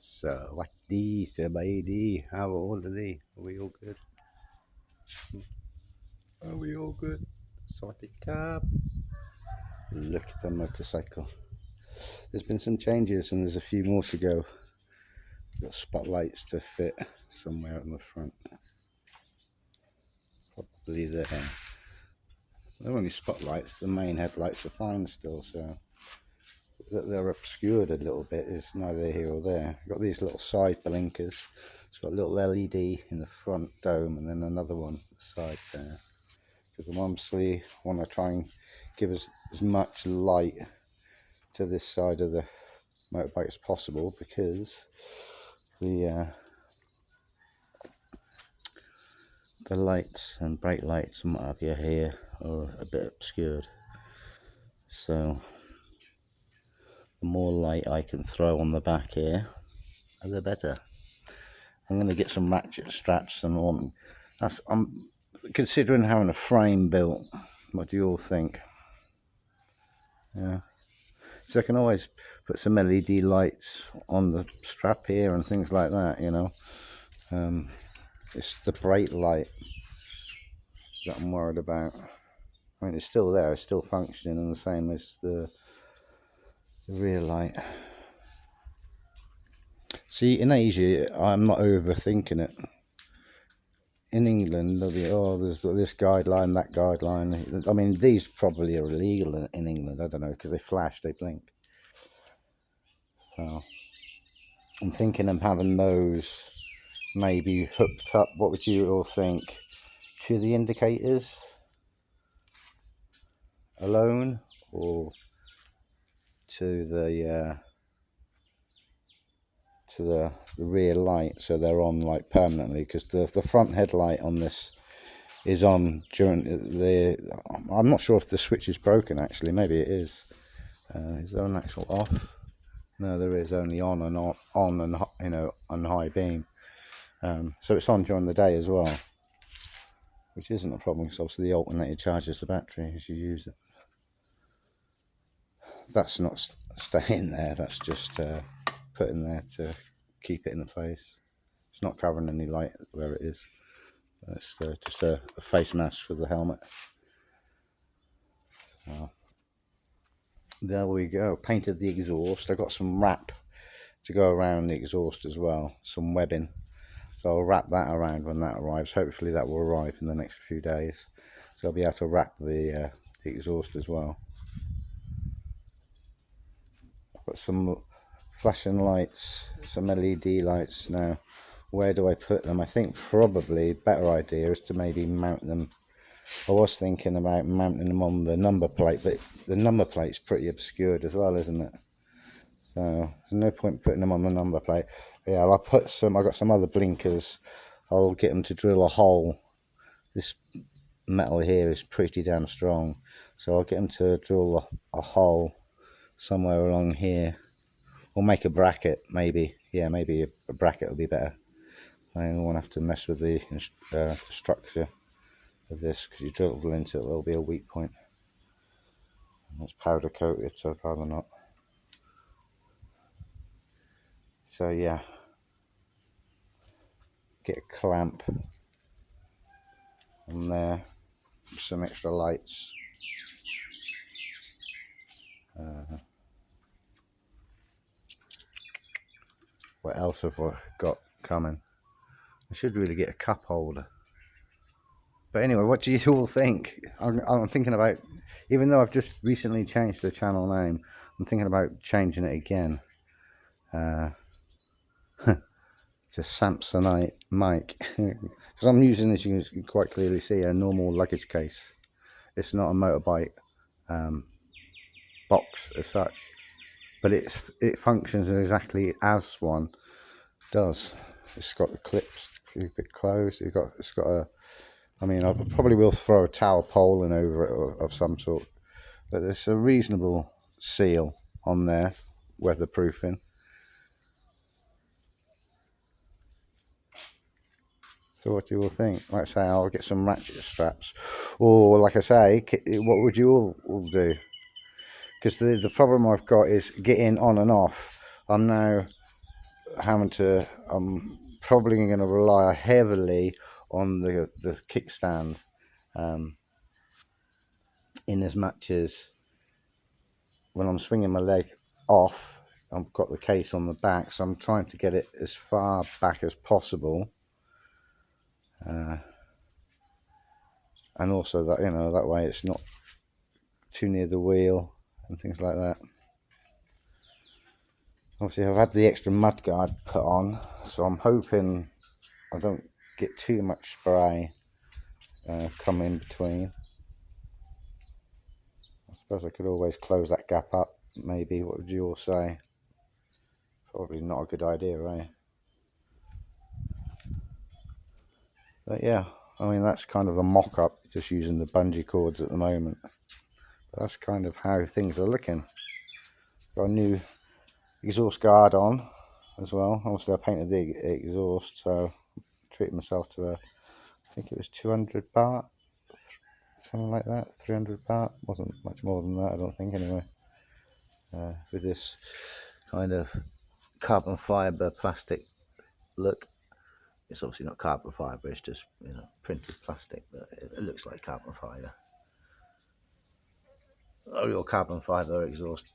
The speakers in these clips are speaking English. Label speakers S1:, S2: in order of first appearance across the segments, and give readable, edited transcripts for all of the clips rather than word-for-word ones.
S1: Sawadi, Sabaidi, how old are they? Are we all good? Are we all good? Sawadi Kap. Look at the motorcycle. There's been some changes and there's a few more to go. Got spotlights to fit somewhere on the front. Probably there. They're only spotlights, the main headlights are fine still, so that they're obscured a little bit is neither here or there. Got these little side blinkers. It's got a little LED in the front dome and then another one at the side there. Because I obviously want to try and give us as much light to this side of the motorbike as possible, because the lights and brake lights and what have you here are a bit obscured. So the more light I can throw on the back here, the better. I'm going to get some ratchet straps and all. I'm considering having a frame built. What do you all think? Yeah. So I can always put some LED lights on the strap here and things like that, you know. It's the brake light that I'm worried about. I mean, it's still there, it's still functioning, and the same as the rear light. See, in Asia, I'm not overthinking it. In England, there'll be, oh, there's this guideline, that guideline. I mean, these probably are illegal in England, I don't know, because they flash, they blink. So I'm thinking of having those maybe hooked up, what would you all think, to the indicators alone, or to the rear light, so they're on like permanently, because the front headlight on this is on during the, I'm not sure if the switch is broken actually, maybe it is. Is there an actual off? No, there is only on and off, on and, you know, on high beam. So it's on during the day as well, which isn't a problem because obviously the alternator charges the battery as you use it. That's not staying there, that's just put in there to keep it in place. It's not covering any light where it is. It's just a face mask for the helmet. So there we go. Painted the exhaust. I got some wrap to go around the exhaust as well, some webbing. So I'll wrap that around when that arrives. Hopefully that will arrive in the next few days. So I'll be able to wrap the exhaust as well. I've got some flashing lights, some LED lights now. Where do I put them? I think probably a better idea is to maybe mount them. I was thinking about mounting them on the number plate, but the number plate's pretty obscured as well, isn't it? So there's no point putting them on the number plate. Yeah, I'll put some, I've got some other blinkers. I'll get them to drill a hole. This metal here is pretty damn strong, so I'll get them to drill a hole somewhere along here, or make a bracket maybe. Yeah, maybe a bracket would be better. I won't have to mess with the structure of this, because you drill into it, there'll be a weak point. It's powder coated, so I'd rather not. So yeah, get a clamp on there, some extra lights. What else have I got coming? I should really get a cup holder. But anyway, what do you all think? I'm thinking about, even though I've just recently changed the channel name, I'm thinking about changing it again to Samsonite mic, because I'm using, as you can quite clearly see, a normal luggage case. It's not a motorbike box as such, but it functions exactly as one does. It's got the clips to keep it closed. It's got a, I mean, I probably will throw a towel pole in over it of some sort, but there's a reasonable seal on there, weatherproofing. So what do you all think? Like I say, I'll get some ratchet straps, or like I say, what would you all do? Because the problem I've got is getting on and off. I'm now I'm probably going to rely heavily on the kickstand, in as much as when I'm swinging my leg off, I've got the case on the back, so I'm trying to get it as far back as possible, and also that, that way it's not too near the wheel and things like that. Obviously I've had the extra mudguard put on, so I'm hoping I don't get too much spray come in between. I suppose I could always close that gap up, maybe. What would you all say? Probably not a good idea, right? But yeah, I mean, that's kind of the mock-up, just using the bungee cords at the moment. But that's kind of how things are looking. Got a new exhaust guard on as well. Obviously I painted the exhaust, so I treated myself to I think it was 200 baht, something like that, 300 baht. Wasn't much more than that, I don't think, anyway. With this kind of carbon fibre plastic look. It's obviously not carbon fibre, it's just, printed plastic, but it looks like carbon fibre. A real carbon fibre exhaust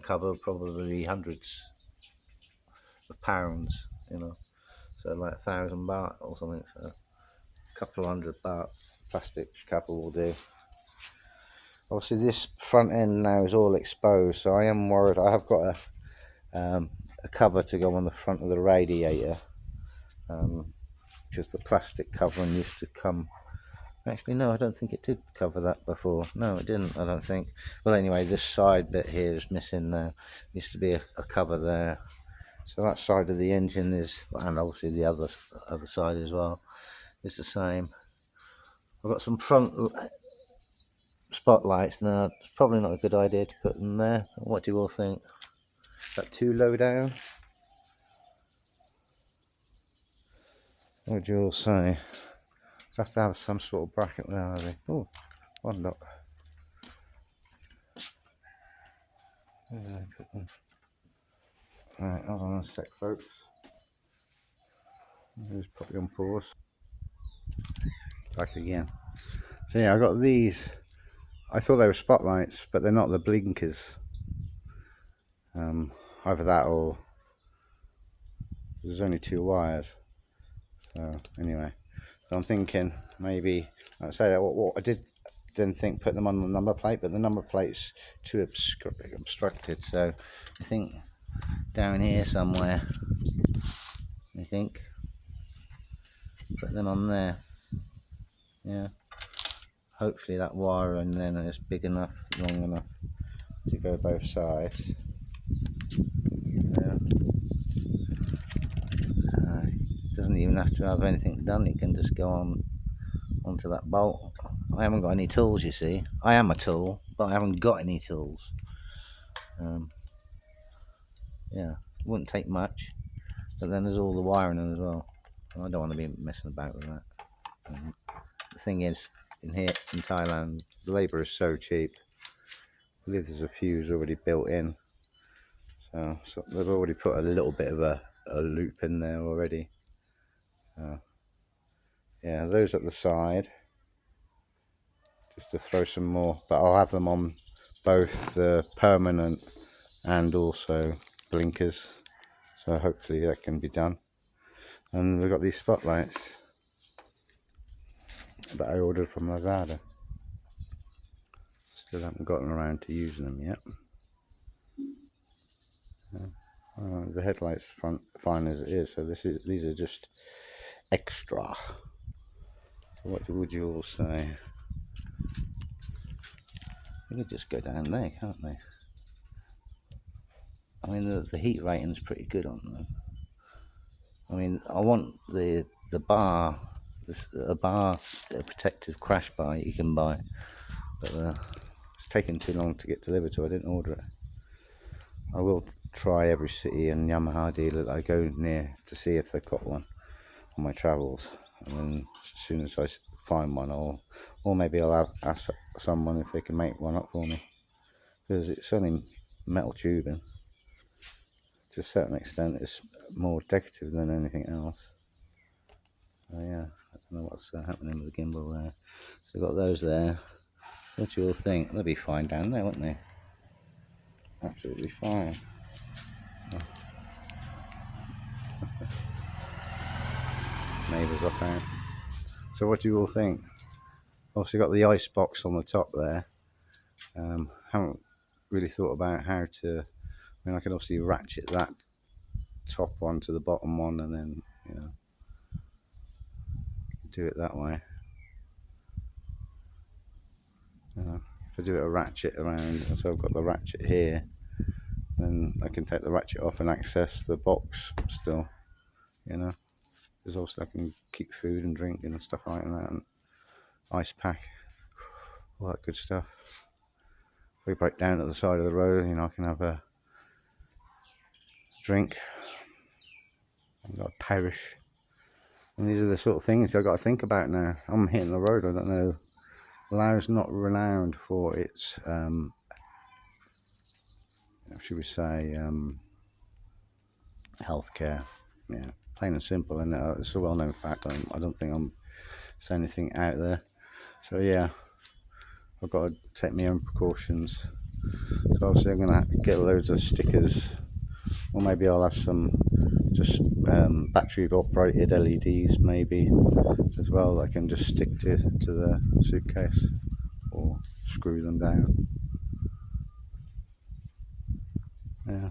S1: cover, probably hundreds of pounds, so like 1,000 baht or something, so a couple of hundred baht plastic cover will do. Obviously this front end now is all exposed, so I am worried. I have got a cover to go on the front of the radiator, because the plastic covering used to come. Actually, no, I don't think it did cover that before. No, it didn't, I don't think. Well, anyway, this side bit here is missing now. Used to be a cover there. So that side of the engine is, and obviously the other side as well, is the same. I've got some front spotlights now. It's probably not a good idea to put them there. What do you all think? Is that too low down? What would you all say? Have to have some sort of bracket there, are they? Oh, one not. Right, hold on a sec, folks. Just put it on pause. Back again. So yeah, I got these. I thought they were spotlights, but they're not. The blinkers. Either that or there's only 2 wires. So anyway, so I'm thinking maybe, like I say, what I did then think put them on the number plate, but the number plate's too obstructed. So I think down here somewhere, I think put them on there. Yeah, hopefully that wire and then is big enough, long enough to go both sides. Yeah. Doesn't even have to have anything done, it can just go onto that bolt. I haven't got any tools, you see. I am a tool, but I haven't got any tools. Yeah, wouldn't take much, but then there's all the wiring as well. I don't want to be messing about with that. The thing is, in here in Thailand, the labour is so cheap. I believe there's a fuse already built in, so they've already put a little bit of a loop in there already. Yeah, those at the side, just to throw some more, but I'll have them on both the permanent and also blinkers, so hopefully that can be done. And we've got these spotlights that I ordered from Lazada. Still haven't gotten around to using them yet. The headlights fine as it is, so these are just extra. So what would you all say? They could just go down there, can't they? I mean, the heat rating's pretty good on them. I mean, I want the bar, a protective crash bar you can buy, but it's taken too long to get delivered, so I didn't order it. I will try every city and Yamaha dealer that I go near to see if they've got one on my travels, and then as soon as I find one, or maybe I'll ask someone if they can make one up for me, because it's only metal tubing. to a certain extent it's more decorative than anything else. So yeah, I don't know what's happening with the gimbal there. So we've got those there. What do you all think? They'll be fine down there, won't they? Absolutely fine. Neighbours up there. So what do you all think? Obviously got the ice box on the top there. Haven't really thought about how to. I mean, I can obviously ratchet that top one to the bottom one, and then do it that way. If I do it a ratchet around, so I've got the ratchet here, then I can take the ratchet off and access the box still. There's also I can keep food and drink and stuff like that, and ice pack, all that good stuff. If we break down at the side of the road, I can have a drink. I've got a parish. And these are the sort of things I've got to think about now. I'm hitting the road, I don't know. Laos not renowned for its, should we say, healthcare. Yeah, plain and simple, and it's a well-known fact. I don't think I'm saying anything out there. So yeah, I've got to take my own precautions. So obviously I'm going to get loads of stickers, or maybe I'll have some just battery operated LEDs maybe as well that I can just stick to the suitcase or screw them down. Yeah,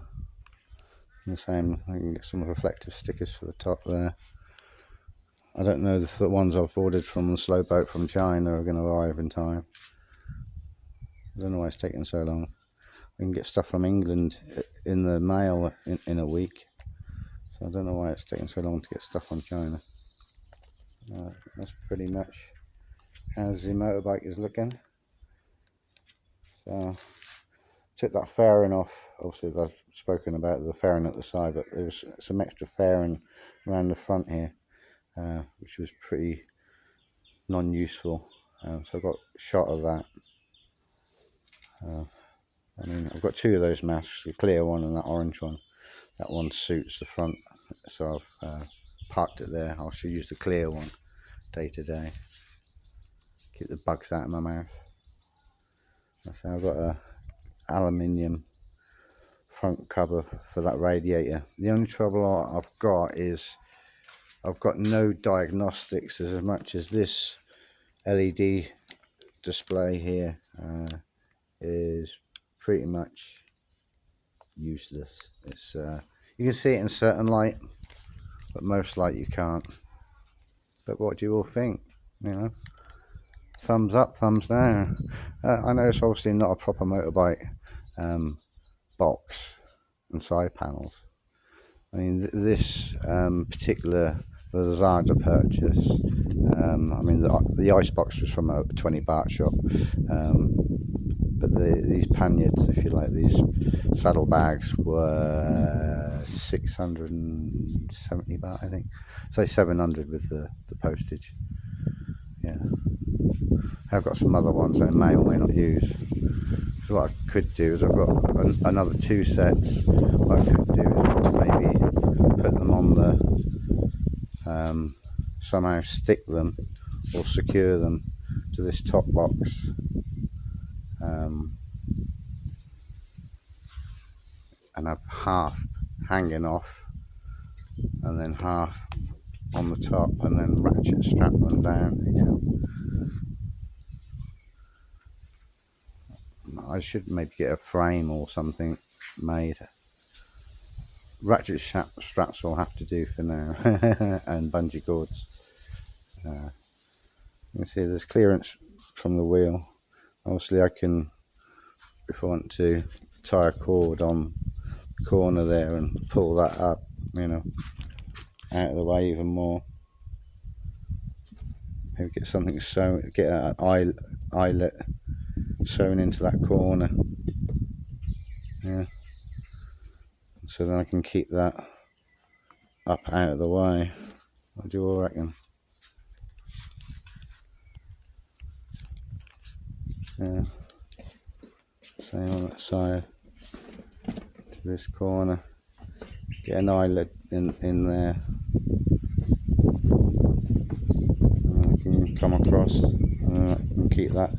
S1: and the same, I can get some reflective stickers for the top there. I don't know if the ones I've ordered from the slow boat from China are going to arrive in time. I don't know why it's taking so long. I can get stuff from England in the mail in a week, so I don't know why it's taking so long to get stuff from China. That's pretty much how the motorbike is looking. So took that fairing off. Obviously I've spoken about the fairing at the side, but there was some extra fairing around the front here, which was pretty non-useful. So I got a shot of that. I mean, I've got two of those masks, the clear one and that orange one. That one suits the front, so I've parked it there. I'll use the clear one day to day. Keep the bugs out of my mouth. So I've got a aluminium front cover for that radiator. The only trouble I've got is I've got no diagnostics as much as this LED display here is pretty much useless. It's you can see it in certain light, but most light you can't. But what do you all think? Thumbs up, thumbs down. I know it's obviously not a proper motorbike box and side panels. I mean, this particular the Zaja purchase, I mean the ice box was from a 20 baht shop, but these panniers, if you like, these saddle bags were 670 baht, I think. Say 700 with the postage. Yeah, I've got some other ones that I may or may not use. So what I could do is I've got another two sets. What I could do is maybe put them on the somehow stick them or secure them to this top box, and have half hanging off and then half on the top, and then ratchet strap them down again. I should maybe get a frame or something made. Ratchet straps will have to do for now, and bungee cords. You can see there's clearance from the wheel. Obviously I can, if I want to, tie a cord on the corner there and pull that up, out of the way even more. Maybe get something sewn, get an eyelet sewn into that corner. Yeah. So then I can keep that up out of the way. What do you all reckon? Yeah. Same on that side to this corner. Get an eyelid in there. I can come across and keep that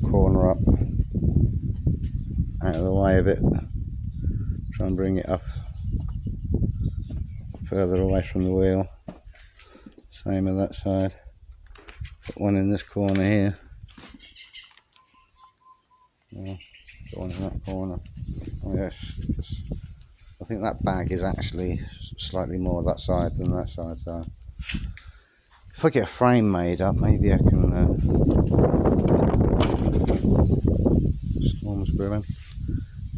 S1: corner up, out of the way of it. Try and bring it up further away from the wheel. Same on that side. Put one in this corner here. Yeah, put one in that corner. Oh yes, I think that bag is actually slightly more that side than that side. So if I get a frame made up, maybe I can. Storm's brewing.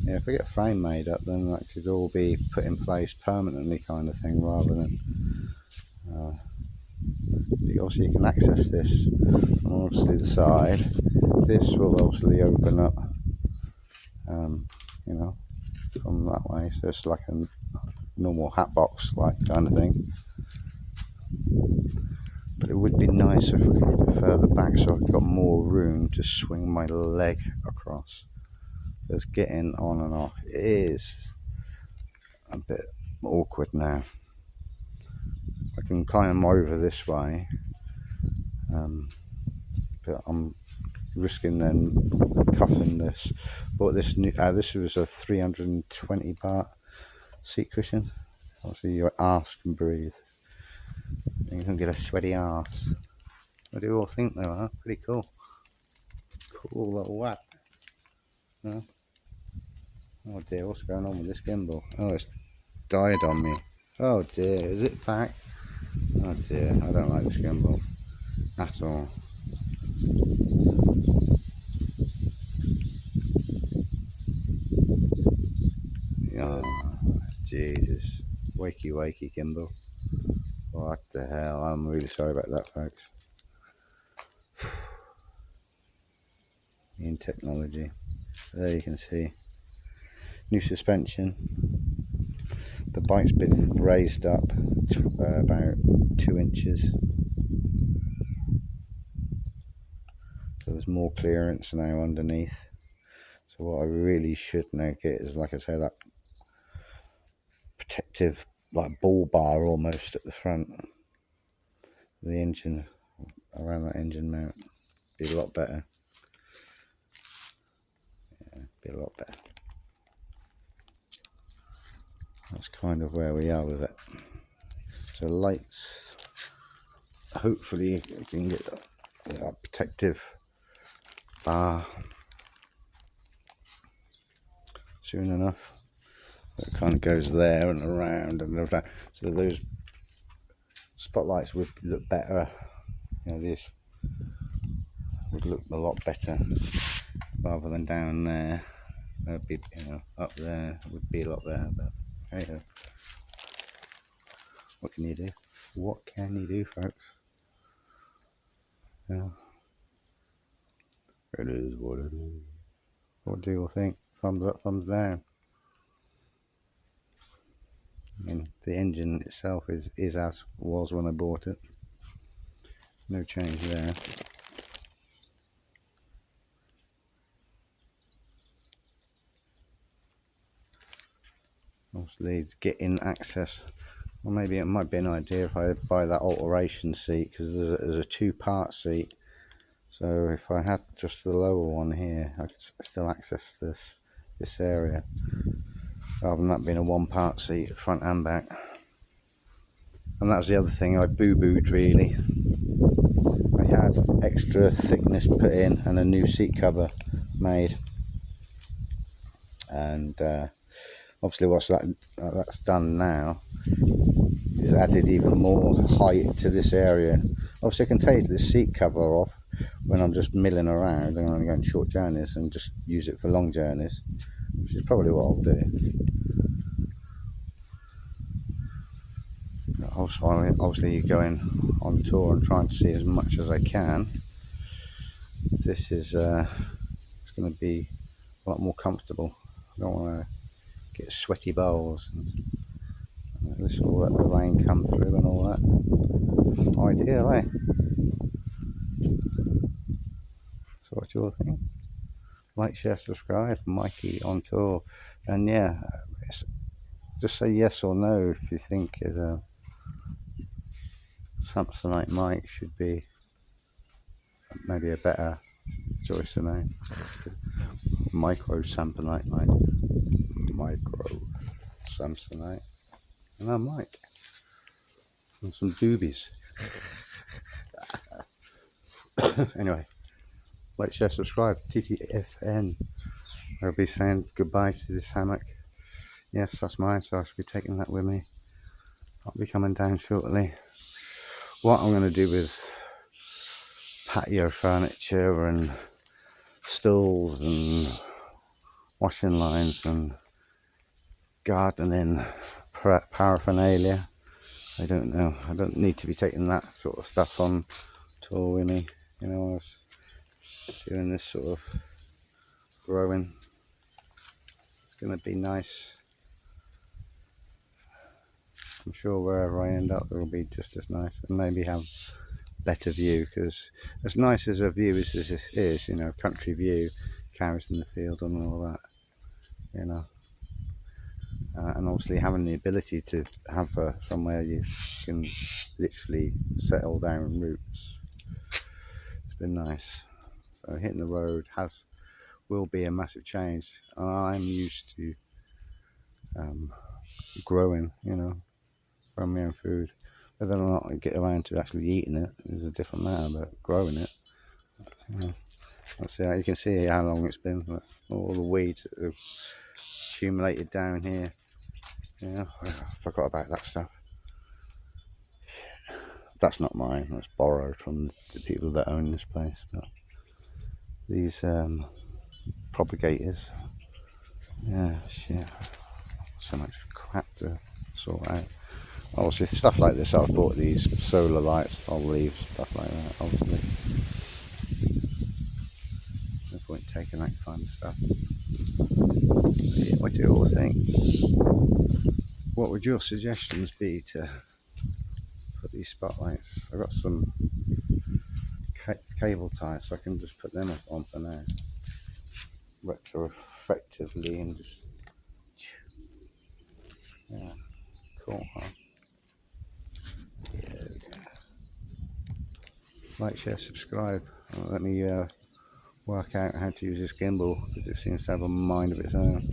S1: Yeah, if I get a frame made up, then that could all be put in place permanently, kind of thing, rather than. Obviously, you can access this on obviously the side. This will obviously open up, you know, from that way. So it's like a normal hat box, like kind of thing. But it would be nice if we could get it further back, so I've got more room to swing my leg across. Because getting on and off is a bit awkward now. I can climb over this way, but I'm risking then cuffing this. Bought this new. This was a 320 baht seat cushion. Obviously, your arse can breathe. You can get a sweaty arse. What do you all think, though? Huh? Pretty cool. Cool little whack. Huh? Oh dear, what's going on with this gimbal? Oh, it's died on me. Oh dear, is it back? Oh dear, I don't like this gimbal at all. Oh, Jesus. Wakey wakey gimbal. What the hell? I'm really sorry about that, folks. In technology. There you can see. New suspension. The bike's been raised up about 2 inches. So there's more clearance now underneath. So what I really should now get is, like I say, that protective, like ball bar almost at the front. The engine, around that engine mount, be a lot better. Yeah, be a lot better. That's kind of where we are with it. So lights, hopefully you can get that protective bar soon enough. It kind of goes there and around and around. So those spotlights would look better. You know, these would look a lot better rather than down there. That'd be, you know, up there would be a lot better. But hey, what can you do? What can you do, folks? Yeah. It is what it is. What do you all think? Thumbs up, thumbs down. I mean, the engine itself is as was when I bought it. No change there. Obviously, to get in access, well, maybe it might be an idea if I buy that alteration seat, because there's a two-part seat. So if I had just the lower one here, I could still access this area, rather than that being a one-part seat, front and back. And that's the other thing I boo-booed, really. I had extra thickness put in and a new seat cover made, and obviously what's that's done now is added even more height to this area. Obviously I can take the seat cover off when I'm just milling around and I'm going short journeys, and just use it for long journeys, which is probably what I'll do. Also, obviously you're going on tour and trying to see as much as I can. This is it's going to be a lot more comfortable. I don't want to get sweaty bowels and this all let the rain come through and all that. Ideal, eh? So what do you all think? Like, share, subscribe. Mikey on tour, and yeah, Just say yes or no if you think a Samsonite mic should be maybe a better choice than a micro Samsonite mic. Micro Samsonite. And a mic. And some doobies. Anyway, like, share, subscribe. TTFN. I'll be saying goodbye to this hammock. Yes, that's mine, so I should be taking that with me. I'll be coming down shortly. What I'm going to do with patio furniture and stools and washing lines and gardening paraphernalia, I don't know. I don't need to be taking that sort of stuff on tour with me. You know, I was doing this sort of growing. It's going to be nice. I'm sure wherever I end up, it will be just as nice, and maybe have better view, because as nice as a view as this is, you know, country view, cows in the field and all that, you know, and obviously having the ability to have somewhere you can literally settle down roots, it's been nice. So hitting the road will be a massive change. I'm used to growing, you know, from my own food. Whether or not I get around to actually eating it is a different matter, but growing it, you know, you can see how long it's been. All the weeds that have accumulated down here. You know, I forgot about that stuff. That's not mine. That's borrowed from the people that own this place. But these propagators, yeah, shit, so much crap to sort out. Obviously, stuff like this, I've bought these solar lights. I'll leave stuff like that. Obviously, no point taking that kind of stuff. But yeah, what do you all think? What would your suggestions be to put these spotlights? I've got some cable ties, so I can just put them on for now, retrospectively, and just, yeah, cool, huh? Yeah. Like, share, subscribe. Let me work out how to use this gimbal, because it seems to have a mind of its own.